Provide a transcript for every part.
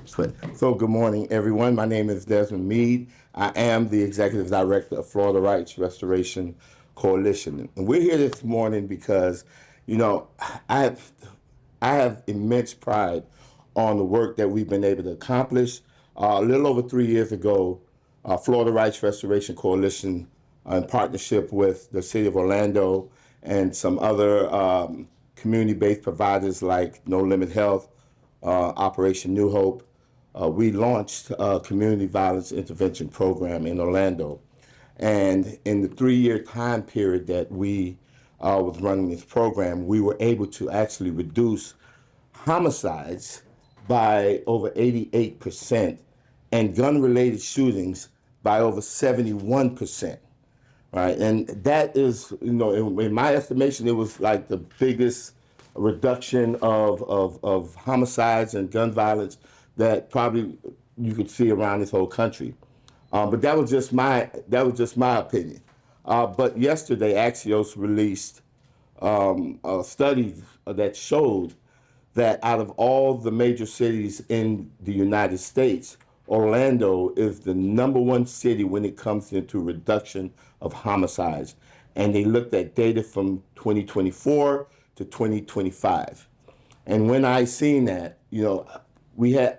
So good morning, everyone. My name is Desmond Meade. I am the Executive Director of Florida Rights Restoration Coalition. And we're here this morning because, you know, I have, I have immense pride on the work that we've been able to accomplish. A little over 3 years ago, Florida Rights Restoration Coalition, in partnership with the City of Orlando and some other community-based providers like No Limit Health, Operation New Hope, we launched a community violence intervention program in Orlando. And in the 3 year time period that we was running this program, we were able to actually reduce homicides by over 88% and gun-related shootings by over 71%. Right, and that is, in my estimation, it was like the biggest reduction of homicides and gun violence that probably you could see around this whole country. But that was just my opinion. But yesterday, Axios released a study that showed that out of all the major cities in the United States, Orlando is the #1 city when it comes into reduction of homicides. And they looked at data from 2024 to 2025. And when I seen that,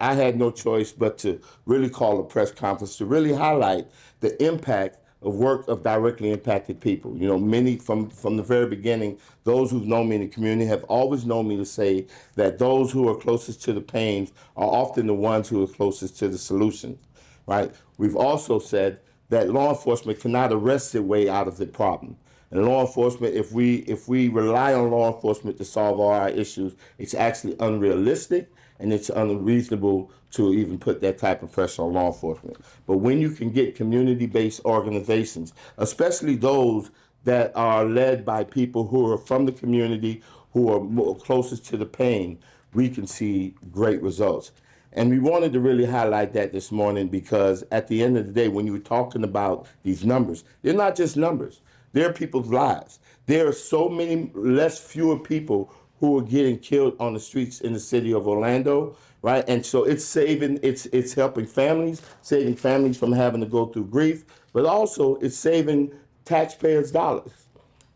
I had no choice but to really call a press conference to really highlight the impact of work of directly impacted people. Many from the very beginning, those who've known me in the community have always known me to say that those who are closest to the pains are often the ones who are closest to the solutions, right? We've also said that law enforcement cannot arrest their way out of the problem. And law enforcement, if we rely on law enforcement to solve all our issues, it's actually unrealistic and it's unreasonable to even put that type of pressure on law enforcement. But when you can get community-based organizations, especially those that are led by people who are from the community, who are more closest to the pain, we can see great results. And we wanted to really highlight that this morning because at the end of the day, when you're talking about these numbers, they're not just numbers. They're people's lives. There are so many fewer people who are getting killed on the streets in the city of Orlando, right? And so it's helping families, saving families from having to go through grief, but also it's saving taxpayers' dollars.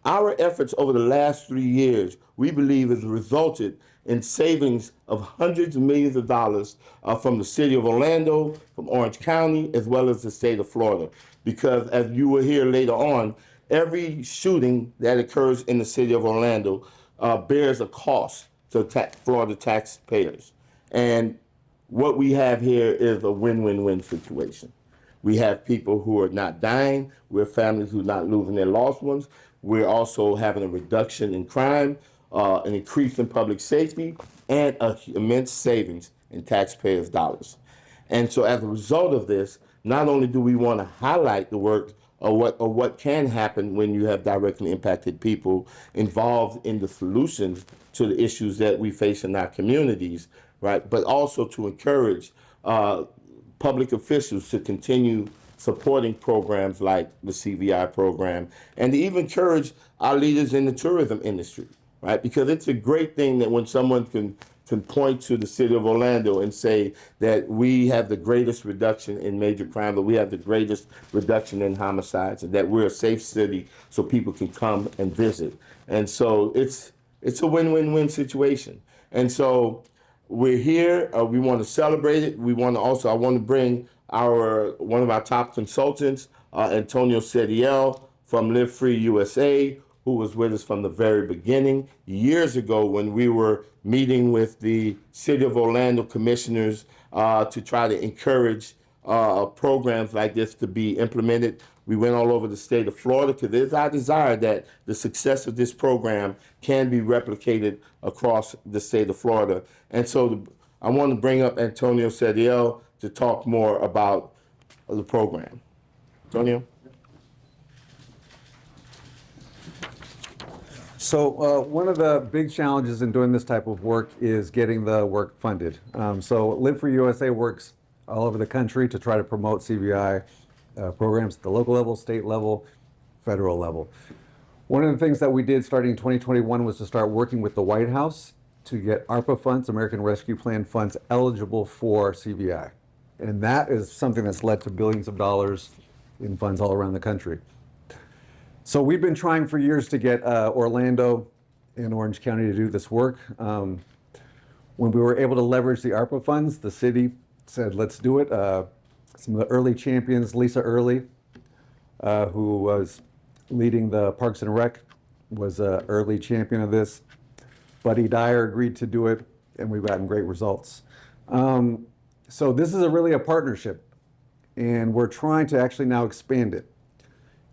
Our efforts over the last 3 years, we believe, has resulted in savings of hundreds of millions of dollars from the city of Orlando, from Orange County, as well as the state of Florida. Because as you will hear later on, every shooting that occurs in the city of Orlando bears a cost to Florida taxpayers. And what we have here is a win-win-win situation. We have people who are not dying. We have families who are not losing their lost ones. We're also having a reduction in crime, an increase in public safety, and an immense savings in taxpayers' dollars. And so as a result of this, not only do we want to highlight the work or what can happen when you have directly impacted people involved in the solutions to the issues that we face in our communities, right? But also to encourage public officials to continue supporting programs like the CVI program and to even encourage our leaders in the tourism industry, right? Because it's a great thing that when someone can point to the city of Orlando and say that we have the greatest reduction in major crime, that we have the greatest reduction in homicides, and that we're a safe city so people can come and visit. And so it's a win-win-win situation. And so we're here. We want to celebrate it. I want to bring one of our top consultants, Antonio Sediel from Live Free USA, who was with us from the very beginning, years ago when we were meeting with the City of Orlando commissioners to try to encourage programs like this to be implemented. We went all over the state of Florida because it is our desire that the success of this program can be replicated across the state of Florida. And so I want to bring up Antonio Sediel to talk more about the program. Antonio? So one of the big challenges in doing this type of work is getting the work funded. So Live Free USA works all over the country to try to promote CVI programs at the local level, state level, federal level. One of the things that we did starting in 2021 was to start working with the White House to get ARPA funds, American Rescue Plan funds, eligible for CVI. And that is something that's led to billions of dollars in funds all around the country. So we've been trying for years to get Orlando and Orange County to do this work. When we were able to leverage the ARPA funds, the city said, let's do it. Some of the early champions, Lisa Early, who was leading the Parks and Rec, was an early champion of this. Buddy Dyer agreed to do it, and we've gotten great results. So this is really a partnership, and we're trying to actually now expand it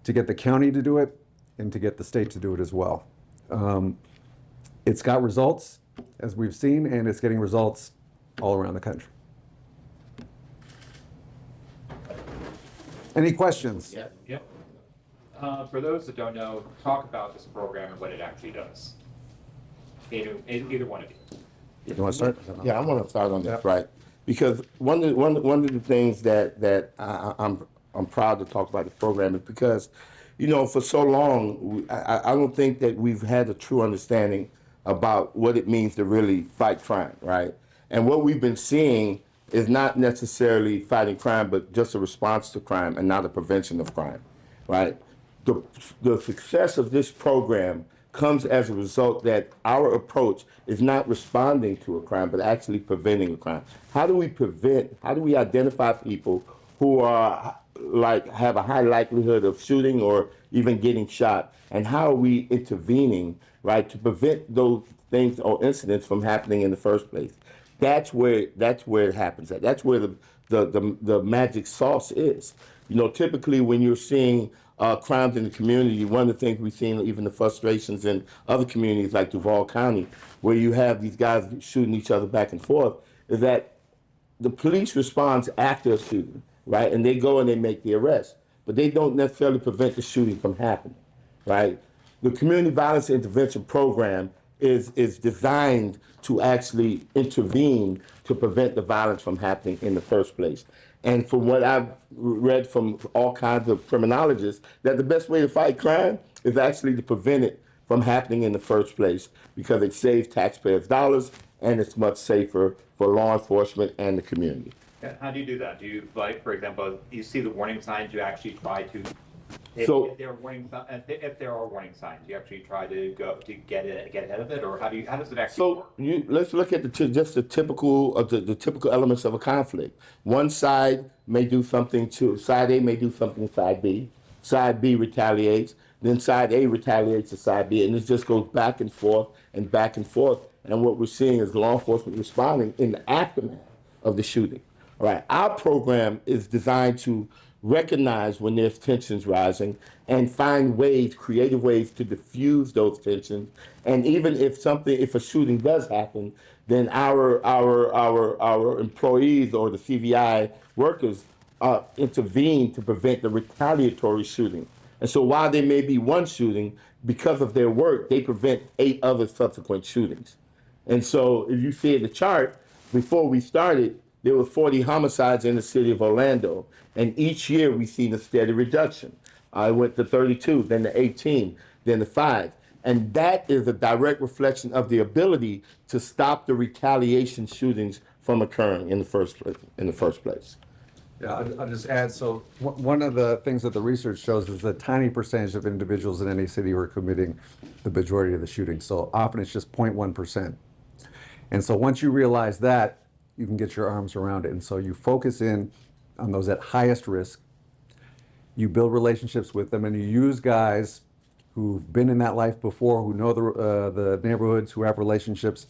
to get the county to do it and to get the state to do it as well. It's got results, as we've seen, and it's getting results all around the country. Any questions? Yeah. Yep. For those that don't know, talk about this program and what it actually does. Either one of you. You want to start? Yeah, I want to start on this, right? Because one of the things that I'm proud to talk about this program is because, for so long, I don't think that we've had a true understanding about what it means to really fight crime, right? And what we've been seeing is not necessarily fighting crime, but just a response to crime and not a prevention of crime, right? The success of this program comes as a result that our approach is not responding to a crime, but actually preventing a crime. How do we identify people who are have a high likelihood of shooting or even getting shot? And how are we intervening, right, to prevent those things or incidents from happening in the first place? That's where it happens at. That's where the magic sauce is. Typically when you're seeing crimes in the community, one of the things we've seen, even the frustrations in other communities like Duval County, where you have these guys shooting each other back and forth, is that the police responds after a shooting, right? And they go and they make the arrest, but they don't necessarily prevent the shooting from happening, right? The Community Violence Intervention Program is designed to actually intervene to prevent the violence from happening in the first place. And from what I've read from all kinds of criminologists, that the best way to fight crime is actually to prevent it from happening in the first place, because it saves taxpayers' dollars and it's much safer for law enforcement and the community. How do you do that? Do you, for example, you see the warning signs, you actually try to, if there are warning signs, you actually try to go to get ahead of it, or how does it actually work? Let's look at the typical elements of a conflict. One side may do something to side A, may do something to side B. Side B retaliates, then side A retaliates to side B, and it just goes back and forth and back and forth. And what we're seeing is law enforcement responding in the aftermath of the shooting. All right, our program is designed to recognize when there's tensions rising and find creative ways to diffuse those tensions. And even if a shooting does happen, then our employees or the CVI workers intervene to prevent the retaliatory shooting. And so while there may be one shooting, because of their work, they prevent 8 other subsequent shootings. And so if you see the chart, before we started, there were 40 homicides in the city of Orlando. And each year we've seen a steady reduction. I went to 32, then to 18, then to 5. And that is a direct reflection of the ability to stop the retaliation shootings from occurring in the first place. Yeah, I'll just add, so one of the things that the research shows is a tiny percentage of individuals in any city who are committing the majority of the shootings. So often it's just 0.1%. And so once you realize that, you can get your arms around it. And so you focus in on those at highest risk, you build relationships with them, and you use guys who've been in that life before, who know the neighborhoods, who have relationships,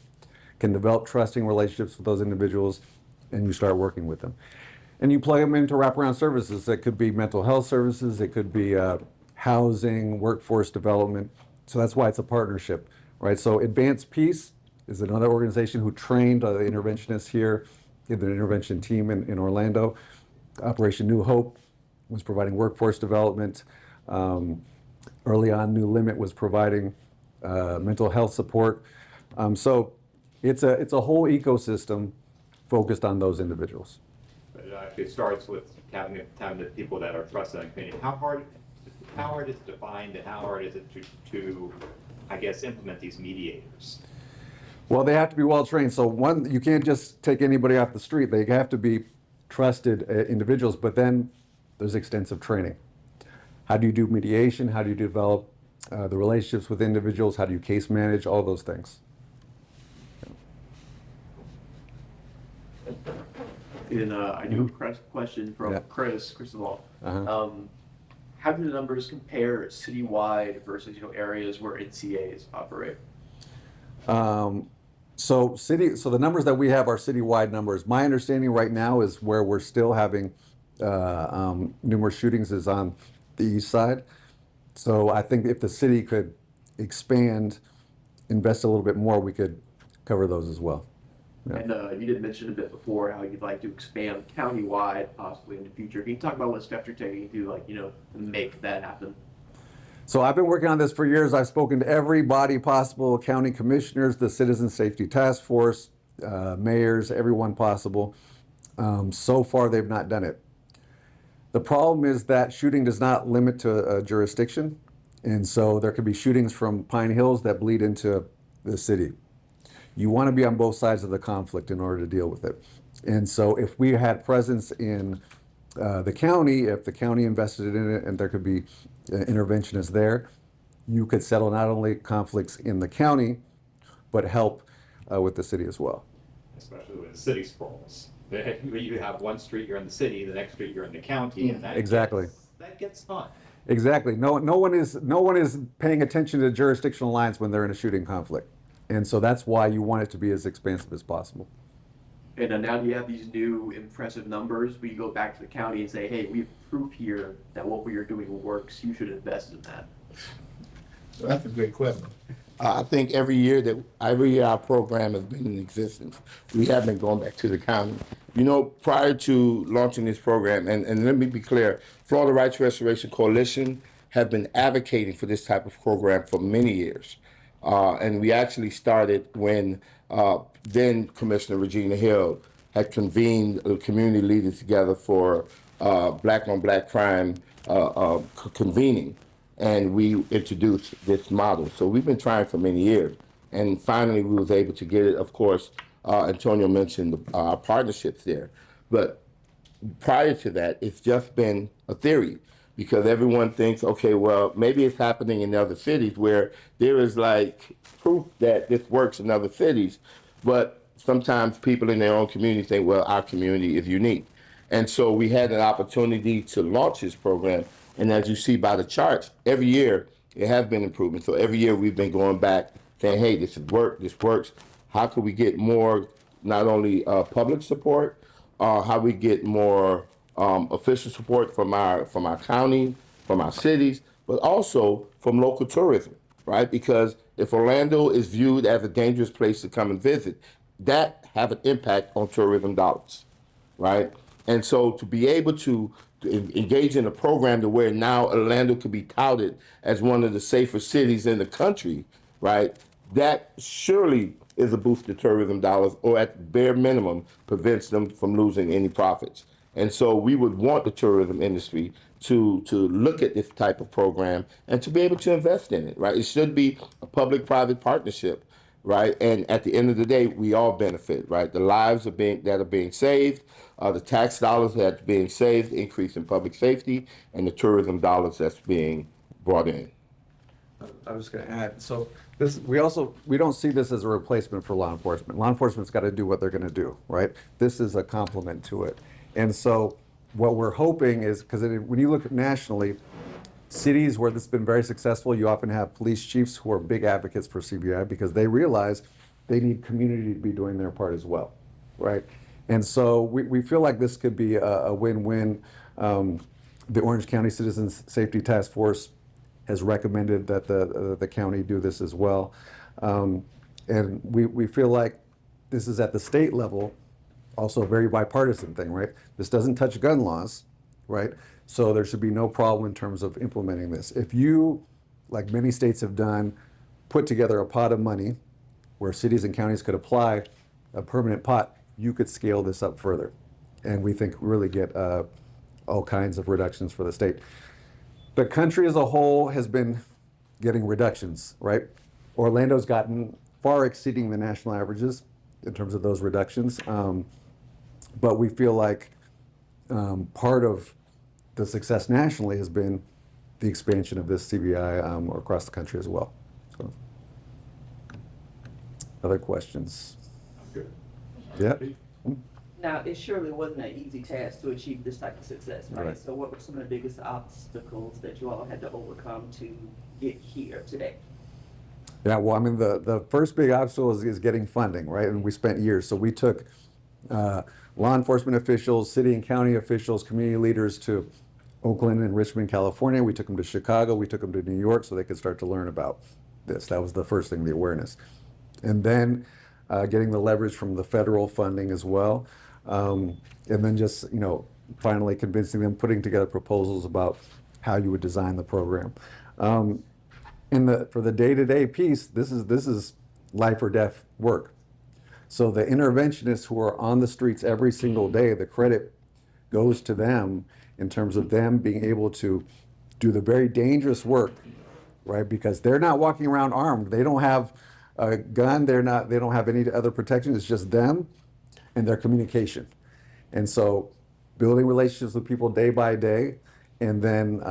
can develop trusting relationships with those individuals, and you start working with them. And you plug them into wraparound services. That could be mental health services, it could be housing, workforce development. So that's why it's a partnership, right? So Advanced Peace is another organization who trained the interventionists here in the intervention team in Orlando. Operation New Hope was providing workforce development. Early on, New Limit was providing mental health support. So it's a whole ecosystem focused on those individuals. But it actually starts with having the people that are trusted in the community. How hard is it to find, and how hard is it to I guess, implement these mediators? Well, they have to be well trained. So one, you can't just take anybody off the street. They have to be trusted individuals. But then there's extensive training. How do you do mediation? How do you develop the relationships with individuals? How do you case manage? All those things. And I do have a question from Yeah. Chris of all. Uh-huh. How do the numbers compare citywide versus areas where NCAs operate? So the numbers that we have are citywide numbers. My understanding right now is where we're still having numerous shootings is on the east side. So I think if the city could expand, invest a little bit more, we could cover those as well. Yeah. And you did mention a bit before how you'd like to expand countywide possibly in the future. Can you talk about what steps you're taking to make that happen? So I've been working on this for years. I've spoken to every body possible, county commissioners, the Citizen Safety Task Force, mayors, everyone possible. So far, they've not done it. The problem is that shooting does not limit to a jurisdiction. And so there could be shootings from Pine Hills that bleed into the city. You want to be on both sides of the conflict in order to deal with it. And so if we had presence in the county, if the county invested in it and there could be interventionists there, you could settle not only conflicts in the county, but help with the city as well. Especially when the city sprawls. You have one street you're in the city, the next street you're in the county, and Exactly. That gets fun. Exactly. No one is paying attention to jurisdictional lines when they're in a shooting conflict. And so that's why you want it to be as expansive as possible. And now you have these new impressive numbers, but you go back to the county and say, hey, we have proof here that what we are doing works. You should invest in that. So that's a great question. I think every year our program has been in existence, we have been going back to the county. Prior to launching this program, and let me be clear, Florida Rights Restoration Coalition have been advocating for this type of program for many years. And we actually started when then Commissioner Regina Hill had convened the community leaders together for black on black crime convening. And we introduced this model. So we've been trying for many years. And finally, we was able to get it. Of course, Antonio mentioned our partnerships there. But prior to that, it's just been a theory because everyone thinks, okay, well, maybe it's happening in other cities where there is like proof that this works in other cities. But sometimes people in their own community think, well, our community is unique. And so we had an opportunity to launch this program. And as you see by the charts, every year it has been improving. So every year we've been going back saying, hey, this works. How can we get more, not only public support, how we get more official support from our county, from our cities, but also from local tourism, right? Because if Orlando is viewed as a dangerous place to come and visit, that have an impact on tourism dollars, right? And so to be able to engage in a program to where now Orlando could be touted as one of the safer cities in the country, right? That surely is a boost to tourism dollars, or at the bare minimum prevents them from losing any profits. And so we would want the tourism industry to look at this type of program and to be able to invest in it, right? It should be a public-private partnership, right? And at the end of the day, we all benefit, right? The lives that are being saved, the tax dollars that are being saved, increase in public safety, and the tourism dollars that's being brought in. I was going to add, so we don't see this as a replacement for law enforcement. Law enforcement's got to do what they're going to do, right? This is a complement to it. And so what we're hoping is, because when you look at nationally, cities where this has been very successful, you often have police chiefs who are big advocates for CVI because they realize they need community to be doing their part as well, right? And so we feel like this could be a win-win. The Orange County Citizens Safety Task Force has recommended that the county do this as well. And we feel like this is at the state level, also a very bipartisan thing, right? This doesn't touch gun laws, right? So there should be no problem in terms of implementing this. If you, like many states have done, put together a pot of money where cities and counties could apply a permanent pot, you could scale this up further. And we think really get all kinds of reductions for the state. The country as a whole has been getting reductions, right? Orlando's gotten far exceeding the national averages in terms of those reductions. But we feel like part of the success nationally has been the expansion of this CVI across the country as well. So, other questions? Yeah. Now, it surely wasn't an easy task to achieve this type of success, right? Right. So what were some of the biggest obstacles that you all had to overcome to get here today? Yeah, well, I mean, the first big obstacle is getting funding, right? And we spent years. So we took law enforcement officials, city and county officials, community leaders to Oakland and Richmond, California. We took them to Chicago. We took them to New York so they could start to learn about this. That was the first thing, the awareness. And then getting the leverage from the federal funding as well. And then just, finally convincing them, putting together proposals about how you would design the program. For the day-to-day piece, this is life or death work. So the interventionists who are on the streets every single day, the credit goes to them in terms of them being able to do the very dangerous work, right? Because they're not walking around armed. They don't have a gun. They don't have any other protection. It's just them and their communication. And so building relationships with people day by day, and then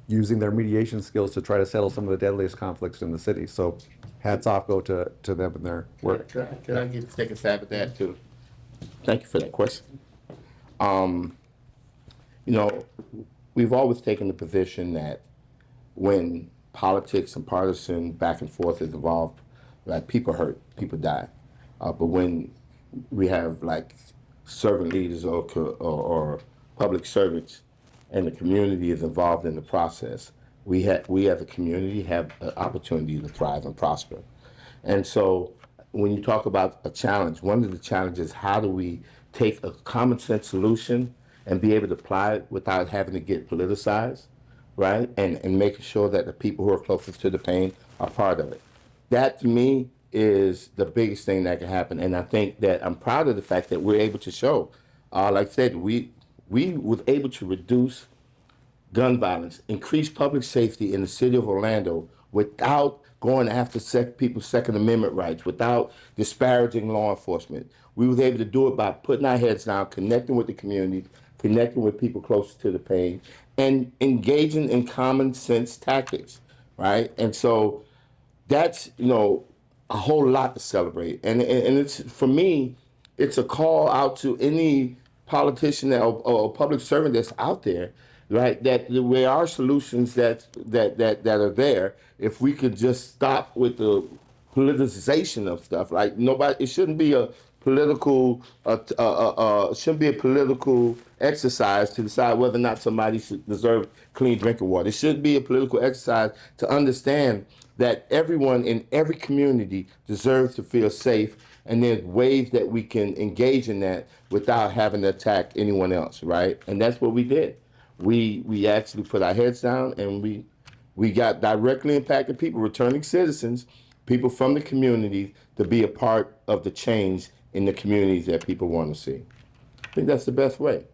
using their mediation skills to try to settle some of the deadliest conflicts in the city. So hats off go to them and their work. Can I take a stab at that too? Thank you for that question. We've always taken the position that when politics and partisan back and forth is involved, like people hurt, people die. But when we have like servant leaders or public servants and the community is involved in the process, we as a community have an opportunity to thrive and prosper. And so when you talk about a challenge, one of the challenges is how do we take a common sense solution and be able to apply it without having to get politicized, right? And making sure that the people who are closest to the pain are part of it. That to me is the biggest thing that can happen. And I think that I'm proud of the fact that we're able to show, like I said, we was able to reduce gun violence, increase public safety in the city of Orlando without going after people's Second Amendment rights, without disparaging law enforcement. We was able to do it by putting our heads down, connecting with the community, connecting with people closest to the pain, and engaging in common sense tactics, right? And so that's, a whole lot to celebrate. And it's, for me, it's a call out to any politician or public servant that's out there, right? That there are solutions that are there. If we could just stop with the politicization of stuff, like it shouldn't be a political, exercise to decide whether or not somebody should deserve clean drinking water. It should be a political exercise to understand that everyone in every community deserves to feel safe, and there's ways that we can engage in that without having to attack anyone else, right? And that's what we did. We actually put our heads down, and we got directly impacted people, returning citizens, people from the community, to be a part of the change in the communities that people want to see. I think that's the best way.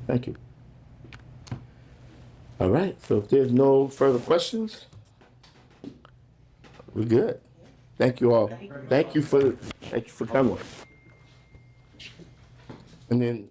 Thank you. All right, so if there's no further questions, we're good. Thank you all. Thank you for coming. And then